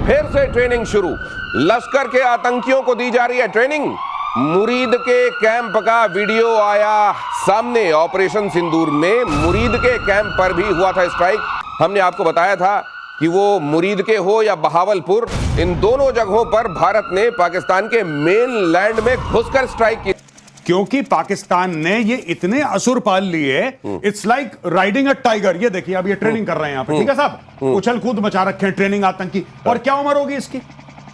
फिर से ट्रेनिंग शुरू। लश्कर के आतंकियों को दी जा रही है ट्रेनिंग। मुरीद के कैंप का वीडियो आया सामने। ऑपरेशन सिंदूर में मुरीद के कैंप पर भी हुआ था स्ट्राइक। हमने आपको बताया था कि वो मुरीद के हो या बहावलपुर, इन दोनों जगहों पर भारत ने पाकिस्तान के मेन लैंड में घुसकर स्ट्राइक की, क्योंकि पाकिस्तान ने ये इतने असुर पाल लिए। It's like riding a tiger. ये देखिए अब ये ट्रेनिंग कर रहे हैं यहाँ पे, ठीक है साहब, उछल कूद मचा रखे हैं, ट्रेनिंग आतंकी। और क्या उम्र होगी इसकी?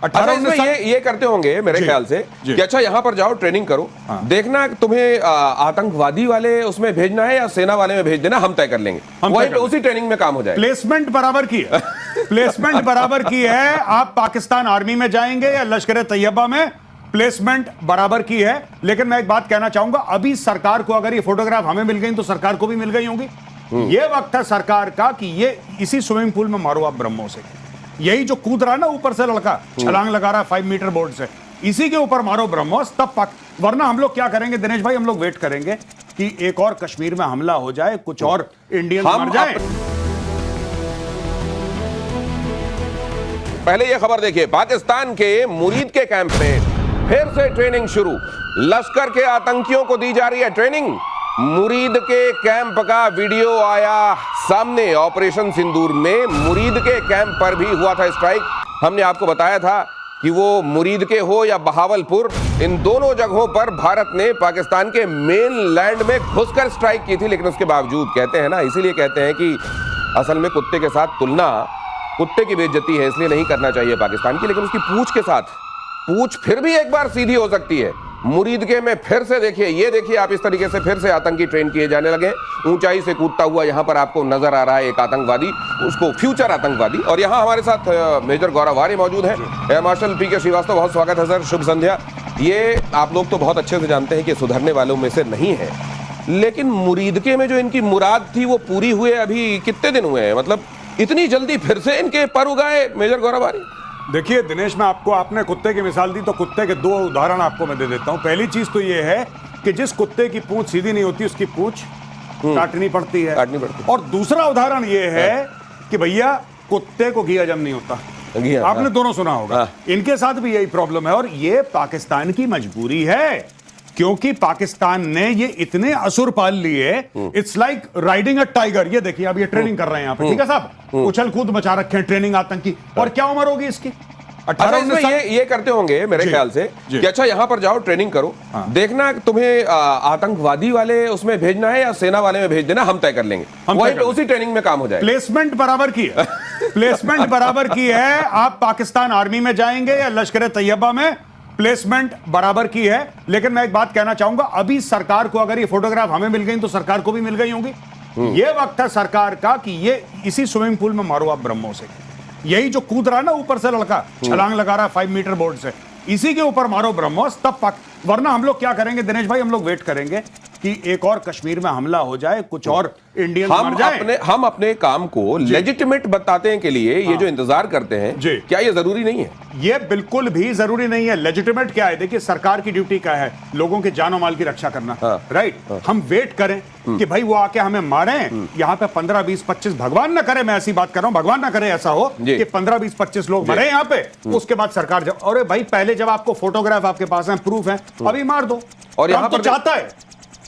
18 ये करते होंगे मेरे ख्याल से कि अच्छा यहां पर जाओ ट्रेनिंग करो, देखना तुम्हें आतंकवादी वाले उसमें भेजना है या सेना वाले में भेज देना, हम तय कर लेंगे, वहीं पे उसी ट्रेनिंग में काम हो जाए। प्लेसमेंट बराबर की है। प्लेसमेंट बराबर की है। आप पाकिस्तान आर्मी में जाएंगे या लश्कर तैयबा में, प्लेसमेंट बराबर की है। लेकिन मैं एक बात कहना चाहूंगा, अभी सरकार को अगर ये फोटोग्राफ हमें मिल गई तो सरकार को भी मिल गई होंगी। ये वक्त है सरकार का कि ये इसी स्विमिंग पूल में मारो आप ब्रह्मोस से। यही जो कूद रहा है ना ऊपर से लड़का, छलांग लगा रहा है 5 मीटर बोर्ड से, इसी के ऊपर मारो ब्रह्मोस, तब वरना हम लोग क्या करेंगे दिनेश भाई, हम लोग वेट करेंगे कि एक और कश्मीर में हमला हो जाए, कुछ और इंडियन मर जाए। पहले ये खबर देखिए, पाकिस्तान के मुरीद के कैंप में फिर से ट्रेनिंग शुरू। लश्कर के आतंकियों को दी जा रही है ट्रेनिंग। मुरीद के कैंप का वीडियो आया सामने। ऑपरेशन सिंदूर में मुरीद के कैंप पर भी हुआ था स्ट्राइक। हमने आपको बताया था कि वो मुरीद के हो या बहावलपुर, इन दोनों जगहों पर भारत ने पाकिस्तान के मेन लैंड में घुसकर स्ट्राइक की थी। लेकिन उसके बावजूद कहते हैं ना, इसीलिए कहते हैं कि असल में कुत्ते के साथ तुलना कुत्ते की बेइज्जती है, इसलिए नहीं करना चाहिए पाकिस्तान की। लेकिन उसकी पूंछ के साथ पूंछ फिर भी एक बार सीधी हो सकती है। मुरीद के में फिर से देखिए, ये देखिए आप, इस तरीके से फिर से आतंकी ट्रेन किए जाने लगे। ऊंचाई से कूदता हुआ यहां पर आपको नजर आ रहा है एक आतंकवादी, उसको फ्यूचर आतंकवादी। और यहां हमारे साथ मेजर गौरव आर्य मौजूद है, एयर मार्शल पीके श्रीवास्तव, बहुत स्वागत है सर, शुभ संध्या। ये आप लोग तो बहुत अच्छे से जानते हैं कि सुधरने वालों में से नहीं है, लेकिन मुरीदके में जो इनकी मुराद थी वो पूरी हुए अभी कितने दिन हुए हैं? मतलब इतनी जल्दी फिर से इनके पर उगाए मेजर गौरव आर्य? देखिए दिनेश, मैं आपको, आपने कुत्ते की मिसाल दी तो कुत्ते के 2 उदाहरण आपको मैं दे देता हूं। पहली चीज तो ये है कि जिस कुत्ते की पूंछ सीधी नहीं होती उसकी पूंछ काटनी पड़ती है। और दूसरा उदाहरण ये है कि भैया कुत्ते को घी हजम नहीं होता। आपने दोनों सुना होगा। इनके साथ भी यही प्रॉब्लम है और ये पाकिस्तान की मजबूरी है, क्योंकि पाकिस्तान ने ये इतने असुर पाल लिए। It's like riding a tiger. ये देखिए अब ये ट्रेनिंग कर रहे हैं यहाँ पे, ठीक है साहब, उछल कूद मचा रखे हैं, ट्रेनिंग आतंकी। और क्या उम्र होगी इसकी? 18 ये करते होंगे मेरे ख्याल से कि अच्छा यहां पर जाओ ट्रेनिंग करो, देखना तुम्हें आतंकवादी वाले उसमें भेजना है या सेना वाले में भेज देना, हम तय कर लेंगे, वहीं पे उसी ट्रेनिंग में काम हो जाए। प्लेसमेंट बराबर की है। प्लेसमेंट बराबर की है। आप पाकिस्तान आर्मी में जाएंगे या लश्कर तैयबा में, प्लेसमेंट बराबर की है। लेकिन मैं एक बात कहना चाहूंगा, अभी सरकार को अगर ये फोटोग्राफ हमें मिल गई तो सरकार को भी मिल गई होंगी। ये वक्त है सरकार का कि ये इसी स्विमिंग पूल में मारो आप ब्रह्मोस से। यही जो कूद रहा है ना ऊपर से लड़का, छलांग लगा रहा है 5 मीटर बोर्ड से, इसी के ऊपर मारो ब्रह्मोस, तब वरना हम लोग क्या करेंगे दिनेश भाई, हम लोग वेट करेंगे कि एक और कश्मीर में हमला हो जाए, कुछ और इंडियन मर जाए। हम अपने काम को लेजिटिमेट बताते हैं के लिए ये जो इंतजार करते हैं, क्या ये जरूरी नहीं है? ये बिल्कुल भी जरूरी नहीं है। लेजिटिमेट क्या है? देखिए सरकार की ड्यूटी क्या है? लोगों के जान और माल की रक्षा करना, राइट। हम वेट करें कि भाई वो आके हमें मारे। यहाँ पे 15, 20, 25, भगवान ना करे, मैं ऐसी बात कर रहा हूँ, भगवान ना करे ऐसा हो कि 15, 20, 25 लोग मरे यहाँ पे, उसके बाद सरकार जब, अरे भाई पहले जब आपको फोटोग्राफ आपके पास है, प्रूफ है, अभी मार दो। और यहाँ पर चाहता है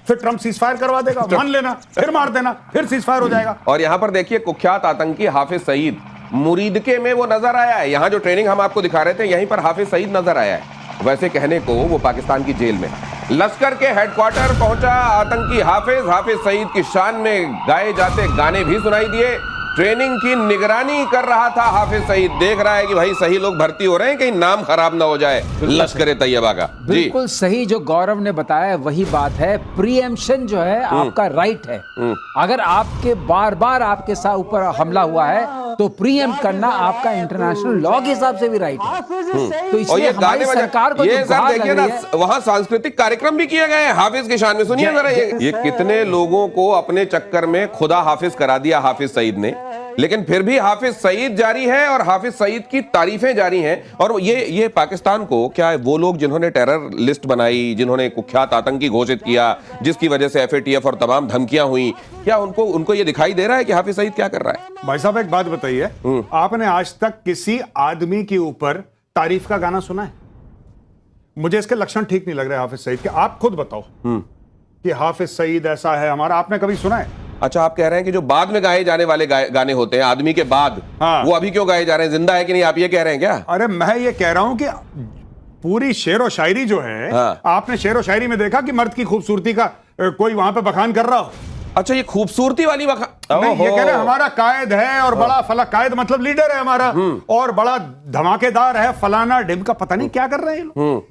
फिर ट्रंप सीजफायर करवा देगा, मान लेना, फिर मार देना, फिर सीजफायर हो जाएगा। और यहां पर देखिए कुख्यात आतंकी हाफिज सईद मुरीदके में वो नजर आया है। यहां जो ट्रेनिंग हम आपको दिखा रहे थे, यहीं पर हाफिज सईद नजर आया है। वैसे कहने को वो पाकिस्तान की जेल में लश्कर के हेडक्वार्टर पहुंचा आतंकी हाफिज सईद की शान में गाए जाते गाने भी सुनाई दिए। ट्रेनिंग की निगरानी कर रहा था हाफिज सईद, देख रहा है कि भाई सही लोग भर्ती हो रहे हैं, कहीं नाम खराब ना हो जाए लश्कर तैयबा का। बिल्कुल सही जो गौरव ने बताया वही बात है। प्रीएम्पशन जो है आपका राइट है। अगर आपके बार बार आपके साथ ऊपर हमला हुआ है तो प्रीएम्प्ट करना आपका इंटरनेशनल लॉ के हिसाब से भी राइट है। तो इसलिए हमारी सरकार को देखिए ना, वहाँ सांस्कृतिक कार्यक्रम भी किए गए हैं हाफिज की शान में। सुनिए जरा, ये कितने लोगों को अपने चक्कर में खुदा हाफिज करा दिया हाफिज सईद ने। लेकिन फिर भी हाफिज सईद जारी है और हाफिज सईद की तारीफें जारी हैं। और ये पाकिस्तान को क्या वो लोग जिन्होंने टेरर लिस्ट बनाई, जिन्होंने कुख्यात आतंकी घोषित किया, जिसकी वजह से FATF और तमाम धमकियां हुई, क्या उनको ये दिखाई दे रहा है कि हाफिज सईद क्या कर रहा है? भाई साहब एक बात बताइए, आपने आज तक किसी आदमी के ऊपर तारीफ का गाना सुना है? मुझे इसके लक्षण ठीक नहीं लग रहे हाफिज सईद के। आप खुद बताओ कि हाफिज सईद ऐसा है हमारा, आपने कभी सुना है? अच्छा, आप कह रहे हैं कि जो बाद में गाए जाने वाले गाने होते हैं आदमी के बाद, हाँ। वो अभी क्यों गाए जा रहे हैं? जिंदा है कि नहीं, आप ये कह रहे हैं क्या? अरे मैं ये कह रहा हूं कि पूरी शेर और शायरी जो है, हाँ। आपने शेर और शायरी में देखा कि मर्द की खूबसूरती का कोई वहां पे बखान कर रहा हो? अच्छा, ये खूबसूरती वाली नहीं, ये कह रहे हैं हमारा कायद है और बड़ा फला, कायद मतलब लीडर है हमारा, और बड़ा धमाकेदार है, फलाना ढिमका, पता नहीं क्या कर रहे हैं ये लोग।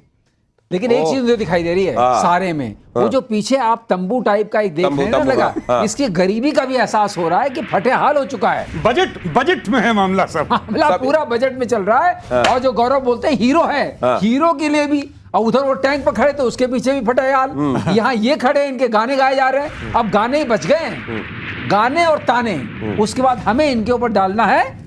लेकिन एक चीज मुझे दिखाई दे रही है सारे में, वो जो पीछे आप तंबू टाइप का एक देख रहे हैं ना लगा, इसकी गरीबी का भी एहसास हो रहा है कि फटे हाल हो चुका है। बजट में है मामला, सब मामला पूरा बजट में चल रहा है। और जो गौरव बोलते हैं हीरो है, हीरो के लिए भी, और उधर वो टैंक पर खड़े तो उसके पीछे भी फटे हाल, यहाँ ये खड़े, इनके गाने गाए जा रहे हैं। अब गाने ही बच गए हैं, गाने और ताने। उसके बाद हमें इनके ऊपर डालना है